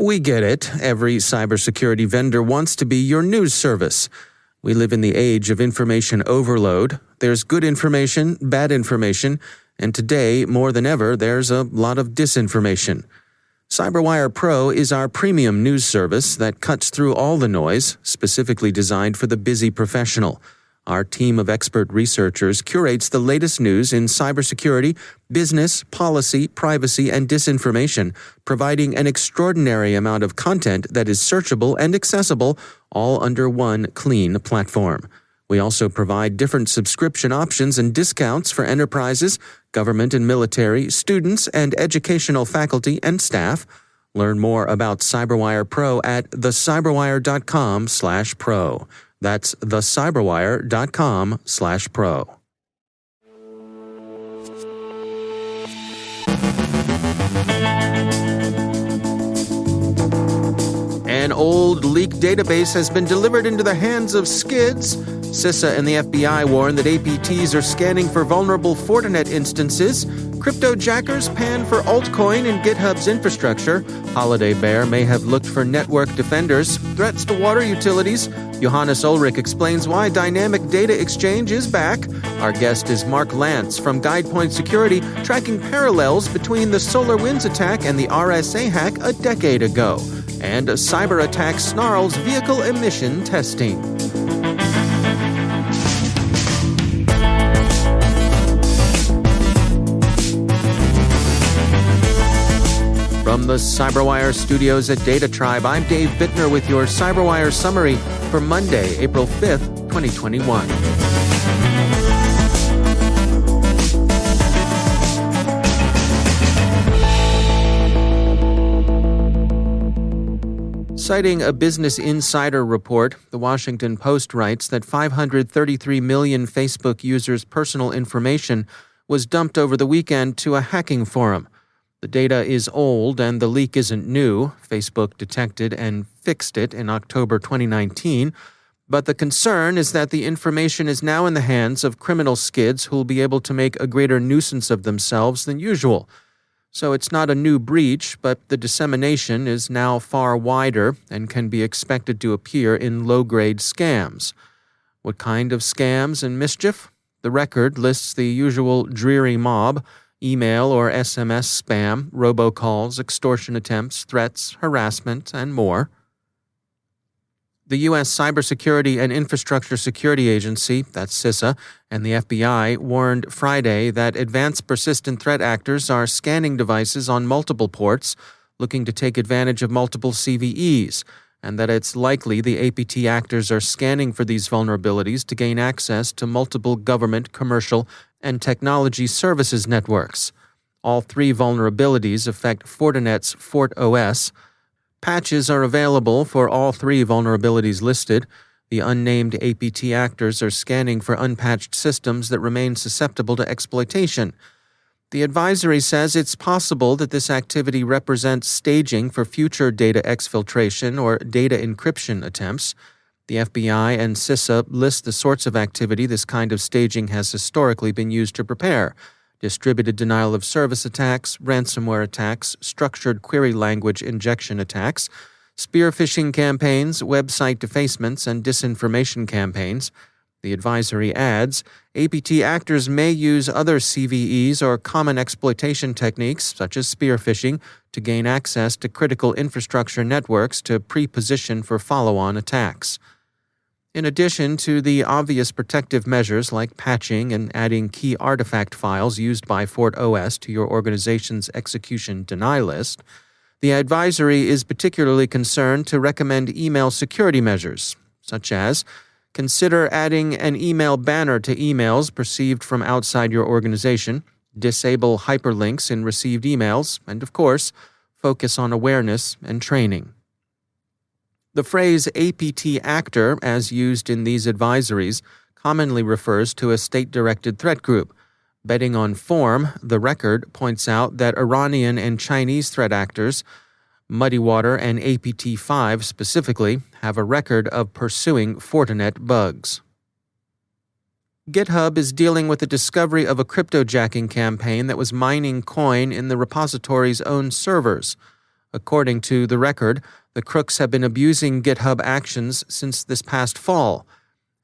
We get it. Every cybersecurity vendor wants to be your news service. We live in the age of information overload. There's good information, bad information, and today, more than ever, there's a lot of disinformation. CyberWire Pro is our premium news service that cuts through all the noise, specifically designed for the busy professional. Our team of expert researchers curates the latest news in cybersecurity, business, policy, privacy, and disinformation, providing an extraordinary amount of content that is searchable and accessible, all under one clean platform. We also provide different subscription options and discounts for enterprises, government and military, students, and educational faculty and staff. Learn more about CyberWire Pro at thecyberwire.com/pro. That's thecyberwire.com/pro. An old leaked database has been delivered into the hands of skids. CISA and the FBI warn that APTs are scanning for vulnerable Fortinet instances. Cryptojackers pan for altcoin in GitHub's infrastructure. Holiday Bear may have looked for network defenders. Threats to water utilities. Johannes Ullrich explains why dynamic data exchange is back. Our guest is Mark Lance from GuidePoint Security, tracking parallels between the SolarWinds attack and the RSA hack a decade ago. And a cyberattack snarls vehicle emission testing. From the CyberWire studios at Data Tribe, I'm Dave Bittner with your CyberWire summary for Monday, April 5th, 2021. Citing a Business Insider report, the Washington Post writes that 533 million Facebook users' personal information was dumped over the weekend to a hacking forum. The data is old and the leak isn't new. Facebook detected and fixed it in October 2019. But the concern is that the information is now in the hands of criminal skids who will be able to make a greater nuisance of themselves than usual. So it's not a new breach, but the dissemination is now far wider and can be expected to appear in low-grade scams. What kind of scams and mischief? The record lists the usual dreary mob: email or SMS spam, robocalls, extortion attempts, threats, harassment, and more. The U.S. Cybersecurity and Infrastructure Security Agency, that's CISA, and the FBI warned Friday that advanced persistent threat actors are scanning devices on multiple ports, looking to take advantage of multiple CVEs, and that it's likely the APT actors are scanning for these vulnerabilities to gain access to multiple government, commercial, and technology services networks. All three vulnerabilities affect Fortinet's FortOS. Patches are available for all three vulnerabilities listed. The unnamed APT actors are scanning for unpatched systems that remain susceptible to exploitation. The advisory says it's possible that this activity represents staging for future data exfiltration or data encryption attempts. The FBI and CISA list the sorts of activity this kind of staging has historically been used to prepare: distributed denial-of-service attacks, ransomware attacks, structured query language injection attacks, spear phishing campaigns, website defacements, and disinformation campaigns. The advisory adds, APT actors may use other CVEs or common exploitation techniques, such as spear phishing, to gain access to critical infrastructure networks to pre-position for follow-on attacks. In addition to the obvious protective measures like patching and adding key artifact files used by FortOS to your organization's execution deny list, the advisory is particularly concerned to recommend email security measures, such as consider adding an email banner to emails perceived from outside your organization, disable hyperlinks in received emails, and, of course, focus on awareness and training. The phrase APT actor, as used in these advisories, commonly refers to a state-directed threat group. Betting on form, the record points out that Iranian and Chinese threat actors, Muddy Water and APT5 specifically, have a record of pursuing Fortinet bugs. GitHub is dealing with the discovery of a cryptojacking campaign that was mining coin in the repository's own servers. According to the record, the crooks have been abusing Github Actions since this past fall.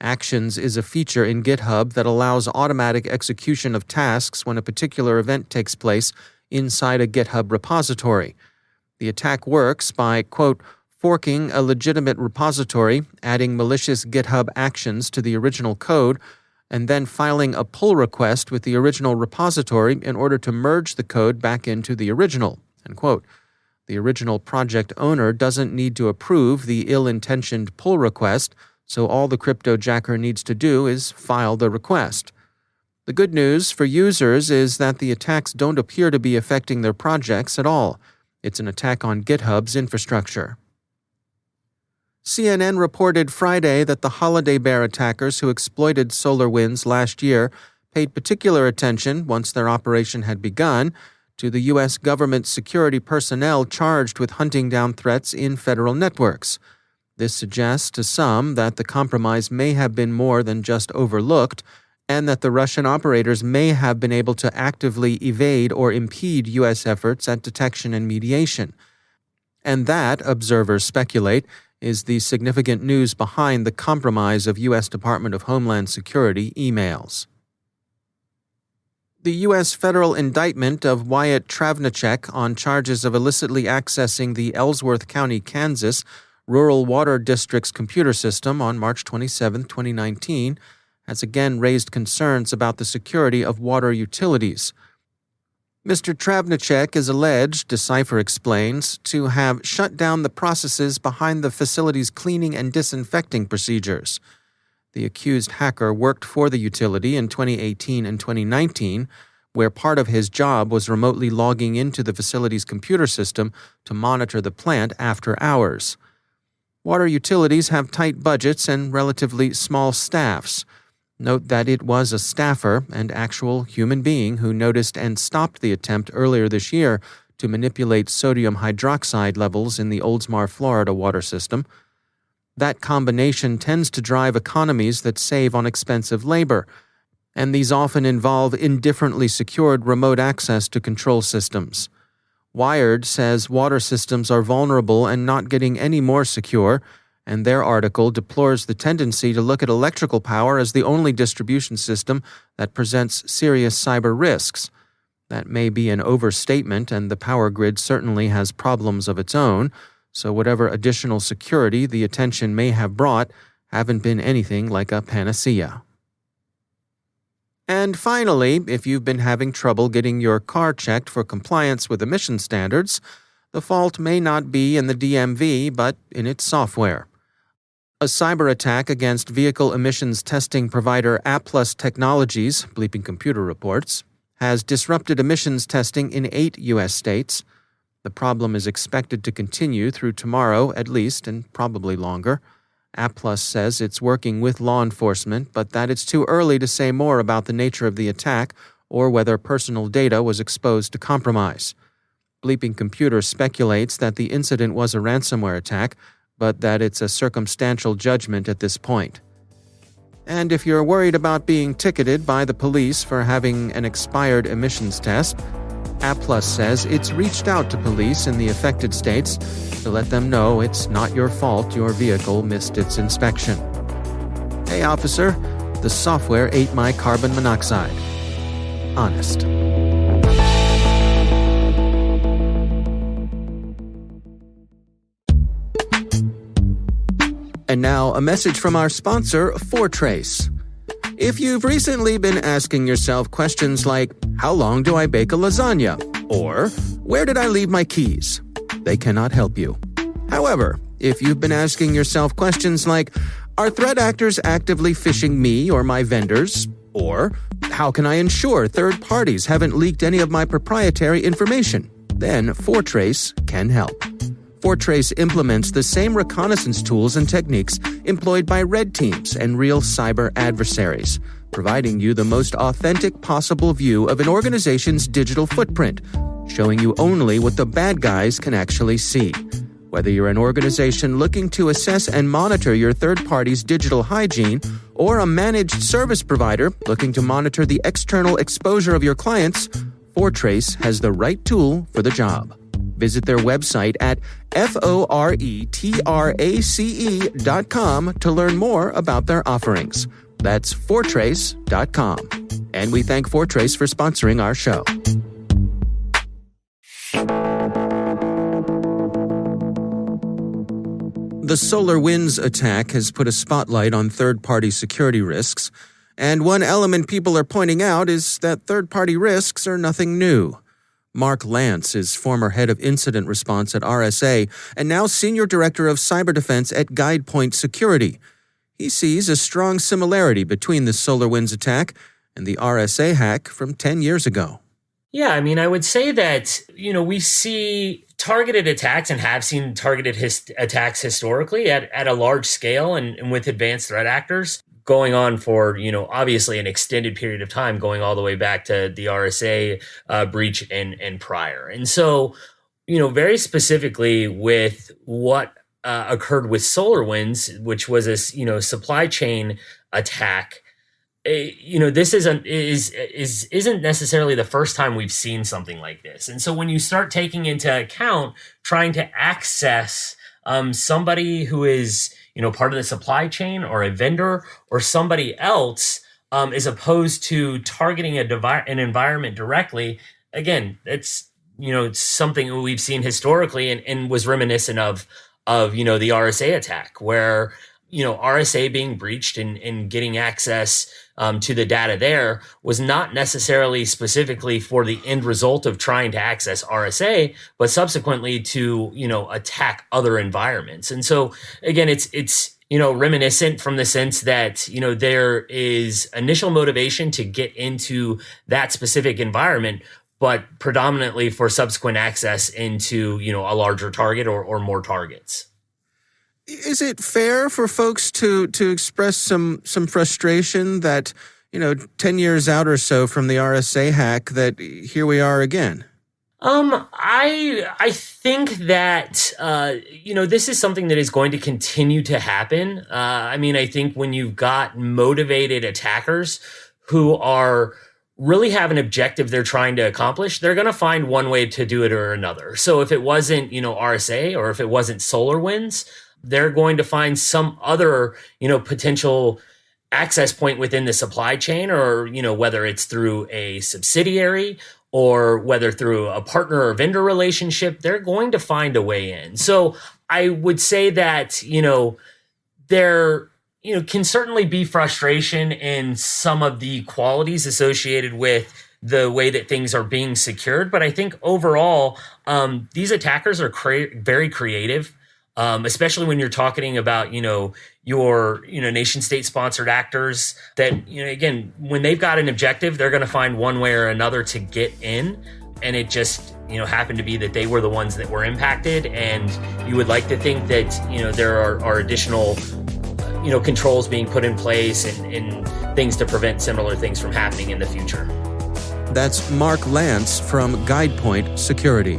Actions is a feature in GitHub that allows automatic execution of tasks when a particular event takes place inside a GitHub repository. The attack works by, quote, forking a legitimate repository, adding malicious GitHub Actions to the original code, and then filing a pull request with the original repository in order to merge the code back into the original, end quote. The original project owner doesn't need to approve the ill-intentioned pull request, so all the Cryptojacker needs to do is file the request. The good news for users is that the attacks don't appear to be affecting their projects at all. It's an attack on GitHub's infrastructure. CNN reported Friday that the holiday bear attackers who exploited SolarWinds last year paid particular attention, once their operation had begun, to the U.S. government security personnel charged with hunting down threats in federal networks. This suggests to some that the compromise may have been more than just overlooked, and that the Russian operators may have been able to actively evade or impede U.S. efforts at detection and mediation. And that, observers speculate, is the significant news behind the compromise of U.S. Department of Homeland Security emails. The U.S. federal indictment of Wyatt Travnicek on charges of illicitly accessing the Ellsworth County, Kansas, Rural Water District's computer system on March 27, 2019, has again raised concerns about the security of water utilities. Mr. Travnicek is alleged, Decipher explains, to have shut down the processes behind the facility's cleaning and disinfecting procedures. The accused hacker worked for the utility in 2018 and 2019, where part of his job was remotely logging into the facility's computer system to monitor the plant after hours. Water utilities have tight budgets and relatively small staffs. Note that it was a staffer and actual human being who noticed and stopped the attempt earlier this year to manipulate sodium hydroxide levels in the Oldsmar, Florida water system. That combination tends to drive economies that save on expensive labor, and these often involve indifferently secured remote access to control systems. Wired says water systems are vulnerable and not getting any more secure, and their article deplores the tendency to look at electrical power as the only distribution system that presents serious cyber risks. That may be an overstatement, and the power grid certainly has problems of its own, so whatever additional security the attention may have brought haven't been anything like a panacea. And finally, if you've been having trouble getting your car checked for compliance with emission standards, the fault may not be in the DMV, but in its software. A cyberattack against vehicle emissions testing provider APTs Technologies, Bleeping Computer reports, has disrupted emissions testing in 8 U.S. states. The problem is expected to continue through tomorrow at least, and probably longer. APTs says it's working with law enforcement, but that it's too early to say more about the nature of the attack or whether personal data was exposed to compromise. Bleeping Computer speculates that the incident was a ransomware attack, but that it's a circumstantial judgment at this point. And if you're worried about being ticketed by the police for having an expired emissions test, APTs says it's reached out to police in the affected states to let them know it's not your fault your vehicle missed its inspection. Hey officer, the software ate my carbon monoxide. Honest. And now a message from our sponsor, Fortrace. If you've recently been asking yourself questions like, how long do I bake a lasagna? Or, where did I leave my keys? They cannot help you. However, if you've been asking yourself questions like, are threat actors actively phishing me or my vendors? Or, how can I ensure third parties haven't leaked any of my proprietary information? Then Fortrace can help. Fortrace implements the same reconnaissance tools and techniques employed by red teams and real cyber adversaries, providing you the most authentic possible view of an organization's digital footprint, showing you only what the bad guys can actually see. Whether you're an organization looking to assess and monitor your third party's digital hygiene, or a managed service provider looking to monitor the external exposure of your clients, Fortrace has the right tool for the job. Visit their website at FORETRACE.com to learn more about their offerings. That's Fortrace.com. And we thank Fortrace for sponsoring our show. The SolarWinds attack has put a spotlight on third-party security risks, and one element people are pointing out is that third-party risks are nothing new. Mark Lance is former head of incident response at RSA and now senior director of cyber defense at GuidePoint Security. He sees a strong similarity between the SolarWinds attack and the RSA hack from 10 years ago. Yeah, I would say that, we see targeted attacks and have seen targeted attacks historically at a large scale and with advanced threat actors going on for, obviously an extended period of time, going all the way back to the RSA breach and prior. And so, very specifically with what occurred with SolarWinds, which was a, supply chain attack, this isn't necessarily the first time we've seen something like this. And so when you start taking into account trying to access somebody who is, part of the supply chain or a vendor or somebody else, as opposed to targeting an environment directly, again, it's something we've seen historically and was reminiscent of the RSA attack, where RSA being breached and getting access to the data there was not necessarily specifically for the end result of trying to access RSA, but subsequently to, attack other environments. And so again, it's reminiscent from the sense that, there is initial motivation to get into that specific environment, but predominantly for subsequent access into, a larger target or more targets. Is it fair for folks to express some frustration that, 10 years out or so from the RSA hack, that here we are again? I think that, this is something that is going to continue to happen. I think when you've got motivated attackers who are really have an objective they're trying to accomplish, they're going to find one way to do it or another. So if it wasn't, RSA, or if it wasn't SolarWinds, they're going to find some other, potential access point within the supply chain, or, whether it's through a subsidiary or whether through a partner or vendor relationship, they're going to find a way in. So I would say that, there, can certainly be frustration in some of the qualities associated with the way that things are being secured. But I think overall, these attackers are very creative. Especially when you're talking about, your, nation state sponsored actors that, again, when they've got an objective, they're going to find one way or another to get in. And it just, happened to be that they were the ones that were impacted. And you would like to think that, there are additional, controls being put in place and things to prevent similar things from happening in the future. That's Mark Lance from GuidePoint Security.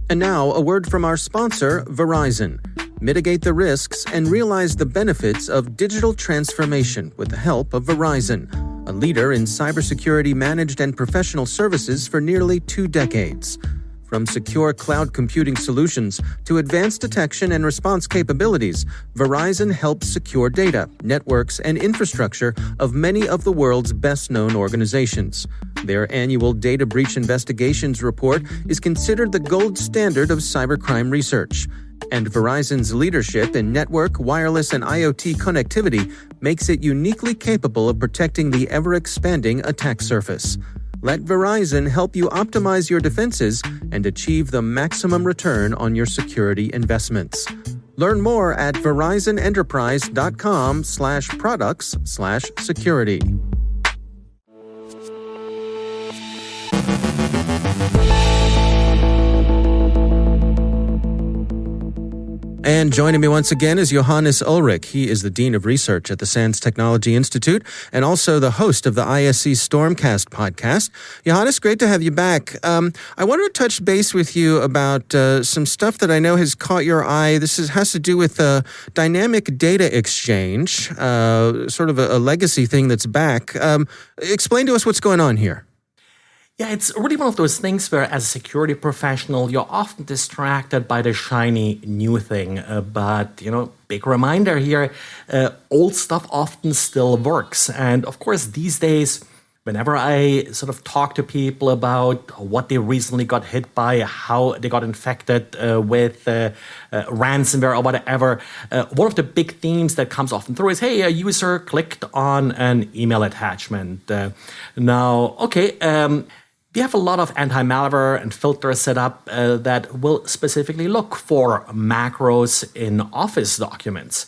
And now, a word from our sponsor, Verizon. Mitigate the risks and realize the benefits of digital transformation with the help of Verizon, a leader in cybersecurity managed and professional services for nearly 2 decades. From secure cloud computing solutions to advanced detection and response capabilities, Verizon helps secure data, networks, and infrastructure of many of the world's best-known organizations. Their annual Data Breach Investigations report is considered the gold standard of cybercrime research. And Verizon's leadership in network, wireless, and IoT connectivity makes it uniquely capable of protecting the ever-expanding attack surface. Let Verizon help you optimize your defenses and achieve the maximum return on your security investments. Learn more at verizonenterprise.com/products/security. And joining me once again is Johannes Ullrich. He is the Dean of Research at the SANS Technology Institute and also the host of the ISC Stormcast podcast. Johannes, great to have you back. I wanted to touch base with you about some stuff that I know has caught your eye. This has to do with dynamic data exchange, sort of a legacy thing that's back. Explain to us what's going on here. Yeah, it's really one of those things where as a security professional, you're often distracted by the shiny new thing. But, big reminder here, old stuff often still works. And of course, these days, whenever I sort of talk to people about what they recently got hit by, how they got infected with ransomware or whatever, one of the big themes that comes often through is, hey, a user clicked on an email attachment. We have a lot of anti-malware and filters set up that will specifically look for macros in Office documents.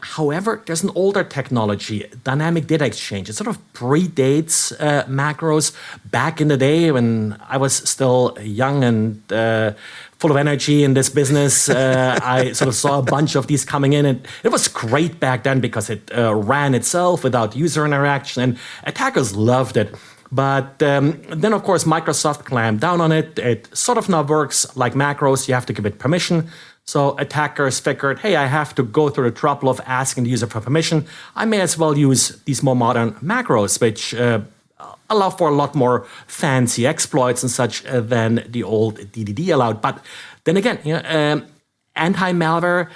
However, there's an older technology, dynamic data exchange. It sort of predates macros. Back in the day when I was still young and full of energy in this business, I sort of saw a bunch of these coming in. And it was great back then because it ran itself without user interaction, and attackers loved it. But then, of course, Microsoft clamped down on it. It sort of now works like macros. You have to give it permission. So attackers figured, hey, I have to go through the trouble of asking the user for permission. I may as well use these more modern macros, which allow for a lot more fancy exploits and such than the old DDD allowed. But then again, anti-malware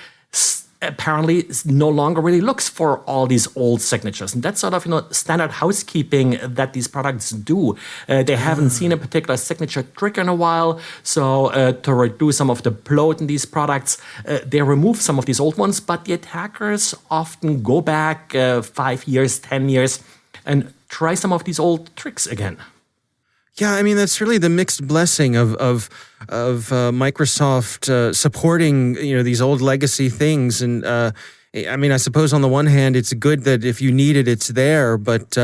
apparently no longer really looks for all these old signatures. And that's sort of, standard housekeeping that these products do. They haven't seen a particular signature trigger in a while. So to reduce some of the bloat in these products, they remove some of these old ones. But the attackers often go back 5 years, 10 years, and try some of these old tricks again. Yeah, I mean, that's really the mixed blessing of Microsoft supporting, these old legacy things. And I suppose on the one hand, it's good that if you need it, it's there. But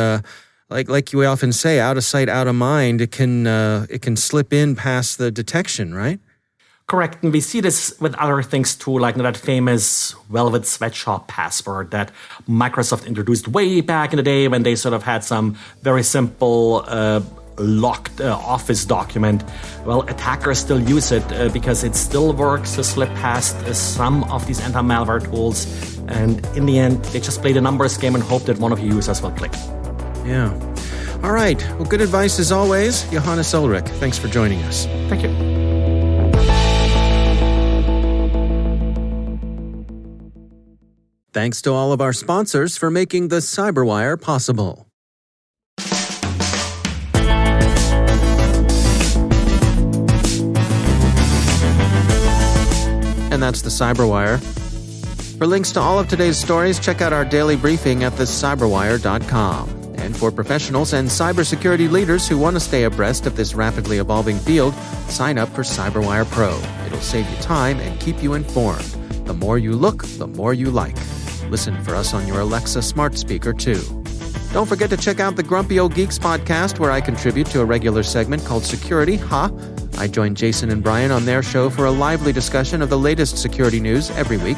like we often say, out of sight, out of mind, it can slip in past the detection, right? Correct. And we see this with other things too, like that famous velvet sweatshop password that Microsoft introduced way back in the day when they sort of had some very simple locked Office document. Well, attackers still use it because it still works to slip past some of these anti-malware tools. And in the end, they just play the numbers game and hope that one of your users will click. Yeah. All right. Well, good advice as always. Johannes Ullrich, thanks for joining us. Thank you. Thanks to all of our sponsors for making the CyberWire possible. And that's the CyberWire. For links to all of today's stories, check out our daily briefing at thecyberwire.com. And for professionals and cybersecurity leaders who want to stay abreast of this rapidly evolving field, sign up for CyberWire Pro. It'll save you time and keep you informed. The more you look, the more you like. Listen for us on your Alexa smart speaker, too. Don't forget to check out the Grumpy Old Geeks podcast, where I contribute to a regular segment called Security, I join Jason and Brian on their show for a lively discussion of the latest security news every week.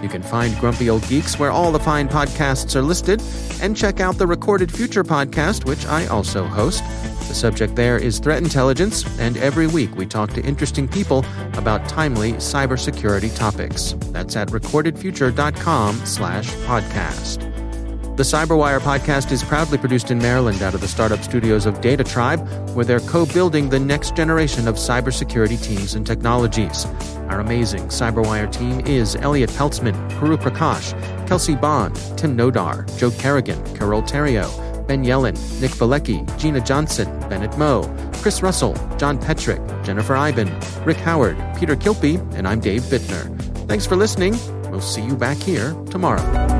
You can find Grumpy Old Geeks where all the fine podcasts are listed, and check out the Recorded Future podcast, which I also host. The subject there is threat intelligence, and every week we talk to interesting people about timely cybersecurity topics. That's at recordedfuture.com/podcast. The CyberWire podcast is proudly produced in Maryland out of the startup studios of Data Tribe, where they're co-building the next generation of cybersecurity teams and technologies. Our amazing CyberWire team is Elliot Peltzman, Puru Prakash, Kelsey Bond, Tim Nodar, Joe Kerrigan, Carol Terrio, Ben Yellen, Nick Valecki, Gina Johnson, Bennett Moe, Chris Russell, John Petrick, Jennifer Iben, Rick Howard, Peter Kilpie, and I'm Dave Bittner. Thanks for listening. We'll see you back here tomorrow.